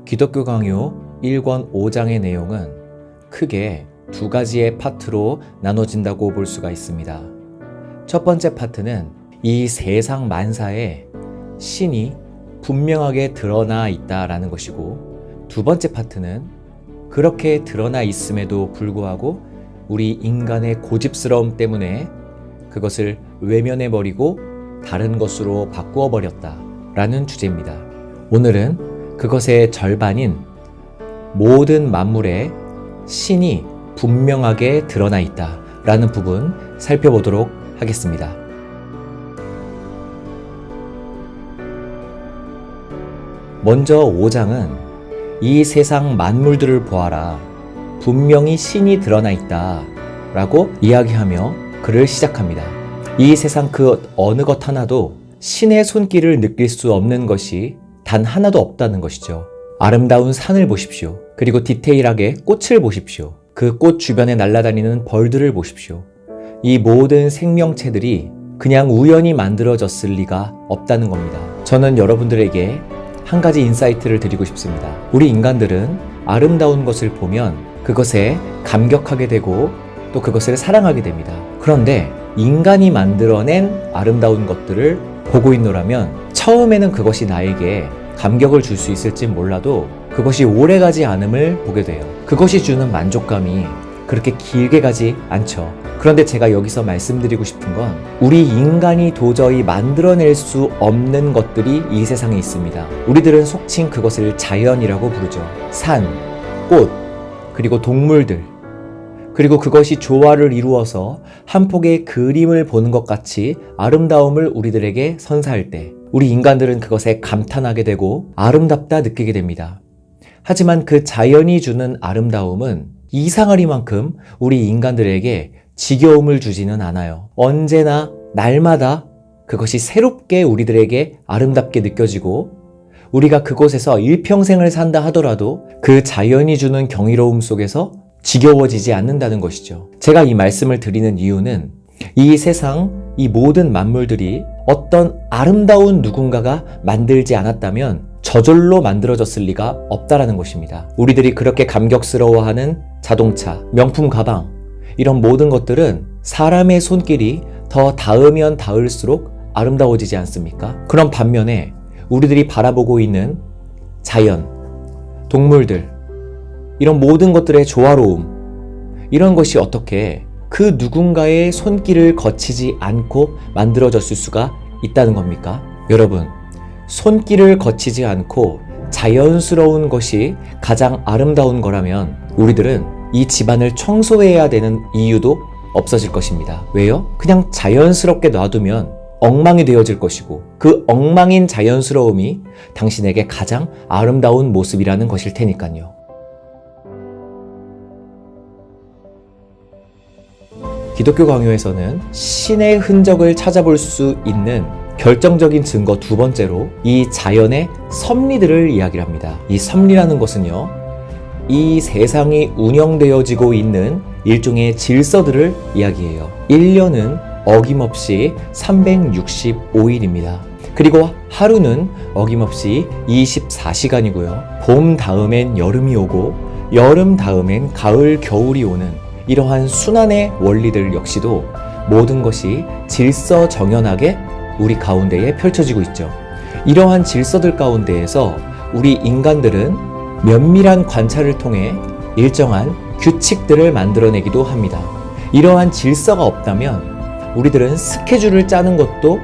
기독교 강요 1권 5장의 내용은 크게 두 가지의 파트로 나눠진다고 볼 수가 있습니다. 첫 번째 파트는 이 세상 만사에 신이 분명하게 드러나 있다라는 것이고, 두 번째 파트는 그렇게 드러나 있음에도 불구하고 우리 인간의 고집스러움 때문에 그것을 외면해버리고 다른 것으로 바꾸어 버렸다라는 주제입니다. 오늘은 그것의 절반인 모든 만물에 신이 분명하게 드러나 있다라는 부분 살펴보도록 하겠습니다. 먼저 5장은 이 세상 만물들을 보아라, 분명히 신이 드러나 있다 라고 이야기하며 글을 시작합니다. 이 세상 그 어느 것 하나도 신의 손길을 느낄 수 없는 것이 단 하나도 없다는 것이죠. 아름다운 산을 보십시오. 그리고 디테일하게 꽃을 보십시오. 그 꽃 주변에 날아다니는 벌들을 보십시오. 이 모든 생명체들이 그냥 우연히 만들어졌을 리가 없다는 겁니다. 저는 여러분들에게 한 가지 인사이트를 드리고 싶습니다. 우리 인간들은 아름다운 것을 보면 그것에 감격하게 되고 또 그것을 사랑하게 됩니다. 그런데 인간이 만들어낸 아름다운 것들을 보고 있노라면 처음에는 그것이 나에게 감격을 줄 수 있을지 몰라도 그것이 오래가지 않음을 보게 돼요. 그것이 주는 만족감이 그렇게 길게 가지 않죠. 그런데 제가 여기서 말씀드리고 싶은 건 우리 인간이 도저히 만들어낼 수 없는 것들이 이 세상에 있습니다. 우리들은 속칭 그것을 자연이라고 부르죠. 산, 꽃, 그리고 동물들, 그리고 그것이 조화를 이루어서 한 폭의 그림을 보는 것 같이 아름다움을 우리들에게 선사할 때 우리 인간들은 그것에 감탄하게 되고 아름답다 느끼게 됩니다. 하지만 그 자연이 주는 아름다움은 이상하리만큼 우리 인간들에게 지겨움을 주지는 않아요. 언제나 날마다 그것이 새롭게 우리들에게 아름답게 느껴지고, 우리가 그곳에서 일평생을 산다 하더라도 그 자연이 주는 경이로움 속에서 지겨워지지 않는다는 것이죠. 제가 이 말씀을 드리는 이유는 이 세상, 이 모든 만물들이 어떤 아름다운 누군가가 만들지 않았다면 저절로 만들어졌을 리가 없다라는 것입니다. 우리들이 그렇게 감격스러워하는 자동차, 명품 가방, 이런 모든 것들은 사람의 손길이 더 닿으면 닿을수록 아름다워지지 않습니까? 그런 반면에 우리들이 바라보고 있는 자연, 동물들, 이런 모든 것들의 조화로움, 이런 것이 어떻게 그 누군가의 손길을 거치지 않고 만들어졌을 수가 있다는 겁니까? 여러분, 손길을 거치지 않고 자연스러운 것이 가장 아름다운 거라면 우리들은 이 집안을 청소해야 되는 이유도 없어질 것입니다. 왜요? 그냥 자연스럽게 놔두면 엉망이 되어질 것이고, 그 엉망인 자연스러움이 당신에게 가장 아름다운 모습이라는 것일 테니까요. 기독교 강요에서는 신의 흔적을 찾아볼 수 있는 결정적인 증거 두 번째로 이 자연의 섭리들을 이야기를 합니다. 이 섭리라는 것은요, 이 세상이 운영되어지고 있는 일종의 질서들을 이야기해요. 1년은 어김없이 365일입니다. 그리고 하루는 어김없이 24시간이고요. 봄 다음엔 여름이 오고 여름 다음엔 가을, 겨울이 오는 이러한 순환의 원리들 역시도 모든 것이 질서정연하게 우리 가운데에 펼쳐지고 있죠. 이러한 질서들 가운데에서 우리 인간들은 면밀한 관찰을 통해 일정한 규칙들을 만들어내기도 합니다. 이러한 질서가 없다면 우리들은 스케줄을 짜는 것도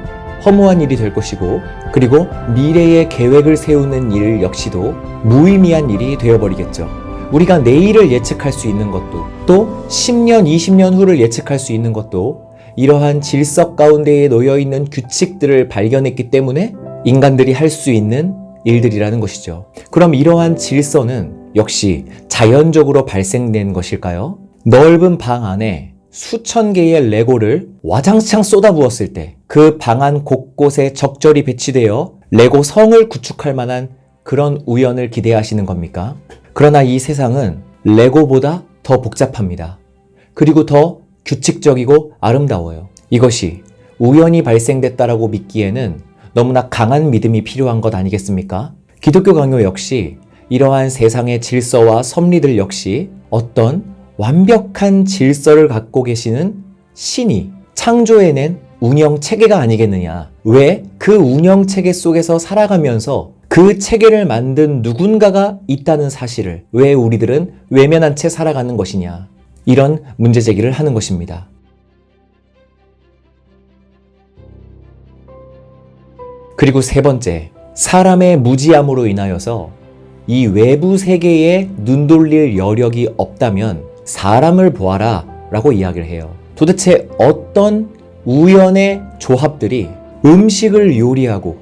허무한 일이 될 것이고, 그리고 미래의 계획을 세우는 일 역시도 무의미한 일이 되어버리겠죠. 우리가 내일을 예측할 수 있는 것도, 또 10년, 20년 후를 예측할 수 있는 것도 이러한 질서 가운데에 놓여있는 규칙들을 발견했기 때문에 인간들이 할 수 있는 일들이라는 것이죠. 그럼 이러한 질서는 역시 자연적으로 발생된 것일까요? 넓은 방 안에 수천 개의 레고를 와장창 쏟아부었을 때 그 방 안 곳곳에 적절히 배치되어 레고 성을 구축할 만한 그런 우연을 기대하시는 겁니까? 그러나 이 세상은 레고보다 더 복잡합니다. 그리고 더 규칙적이고 아름다워요. 이것이 우연히 발생됐다라고 믿기에는 너무나 강한 믿음이 필요한 것 아니겠습니까? 기독교 강요 역시 이러한 세상의 질서와 섭리들 역시 어떤 완벽한 질서를 갖고 계시는 신이 창조해낸 운영체계가 아니겠느냐. 왜 그 운영체계 속에서 살아가면서 그 체계를 만든 누군가가 있다는 사실을 왜 우리들은 외면한 채 살아가는 것이냐. 이런 문제 제기를 하는 것입니다. 그리고 세 번째, 사람의 무지함으로 인하여서 이 외부 세계에 눈 돌릴 여력이 없다면 사람을 보아라 라고 이야기를 해요. 도대체 어떤 우연의 조합들이 음식을 요리하고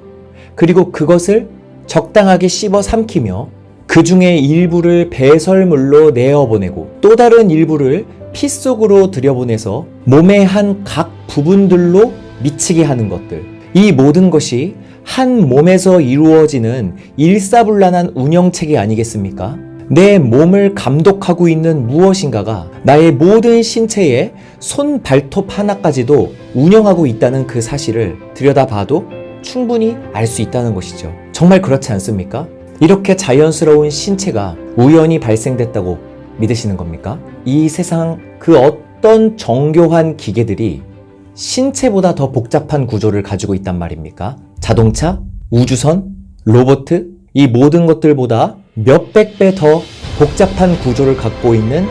그리고 그것을 적당하게 씹어 삼키며 그 중에 일부를 배설물로 내어보내고 또 다른 일부를 피 속으로 들여보내서 몸의 한 각 부분들로 미치게 하는 것들, 이 모든 것이 한 몸에서 이루어지는 일사불란한 운영체계 아니겠습니까? 내 몸을 감독하고 있는 무엇인가가 나의 모든 신체의 손, 발톱 하나까지도 운영하고 있다는 그 사실을 들여다봐도 충분히 알 수 있다는 것이죠. 정말 그렇지 않습니까? 이렇게 자연스러운 신체가 우연히 발생됐다고 믿으시는 겁니까? 이 세상 그 어떤 정교한 기계들이 신체보다 더 복잡한 구조를 가지고 있단 말입니까? 자동차, 우주선, 로봇, 이 모든 것들보다 몇백 배 더 복잡한 구조를 갖고 있는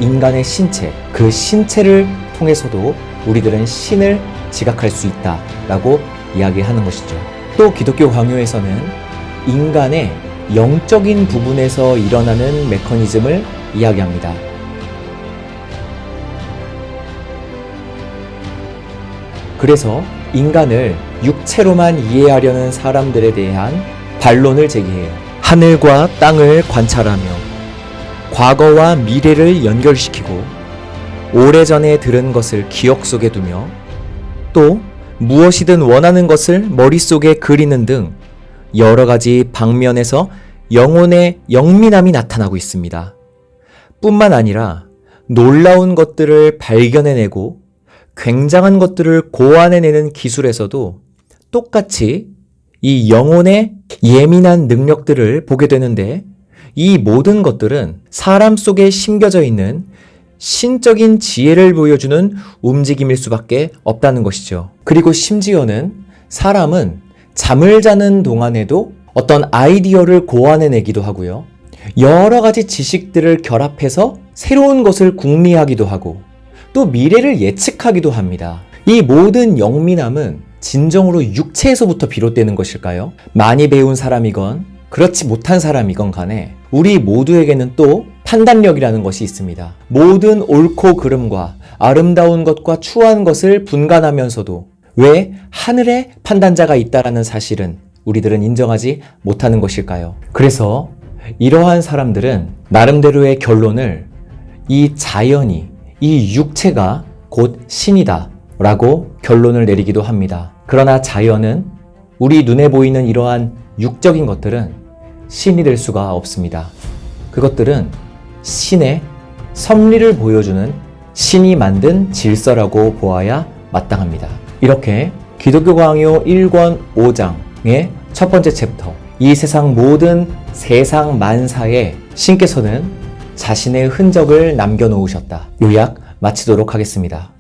인간의 신체, 그 신체를 통해서도 우리들은 신을 지각할 수 있다라고 이야기하는 것이죠. 또 기독교 강요에서는 인간의 영적인 부분에서 일어나는 메커니즘을 이야기합니다. 그래서 인간을 육체로만 이해하려는 사람들에 대한 반론을 제기해요. 하늘과 땅을 관찰하며 과거와 미래를 연결시키고 오래전에 들은 것을 기억 속에 두며 또 무엇이든 원하는 것을 머릿속에 그리는 등 여러 가지 방면에서 영혼의 영민함이 나타나고 있습니다. 뿐만 아니라 놀라운 것들을 발견해내고 굉장한 것들을 고안해내는 기술에서도 똑같이 이 영혼의 예민한 능력들을 보게 되는데, 이 모든 것들은 사람 속에 심겨져 있는 신적인 지혜를 보여주는 움직임일 수밖에 없다는 것이죠. 그리고 심지어는 사람은 잠을 자는 동안에도 어떤 아이디어를 고안해내기도 하고요. 여러 가지 지식들을 결합해서 새로운 것을 궁리하기도 하고 또 미래를 예측하기도 합니다. 이 모든 영민함은 진정으로 육체에서부터 비롯되는 것일까요? 많이 배운 사람이건 그렇지 못한 사람이건 간에 우리 모두에게는 또 판단력이라는 것이 있습니다. 모든 옳고 그름과 아름다운 것과 추한 것을 분간하면서도 왜 하늘에 판단자가 있다라는 사실은 우리들은 인정하지 못하는 것일까요? 그래서 이러한 사람들은 나름대로의 결론을 이 자연이, 이 육체가 곧 신이다 라고 결론을 내리기도 합니다. 그러나 자연은, 우리 눈에 보이는 이러한 육적인 것들은 신이 될 수가 없습니다. 그것들은 신의 섭리를 보여주는 신이 만든 질서라고 보아야 마땅합니다. 이렇게 기독교 강요 1권 5장의 첫 번째 챕터, 이 세상 모든 세상 만사에 신께서는 자신의 흔적을 남겨놓으셨다. 요약 마치도록 하겠습니다.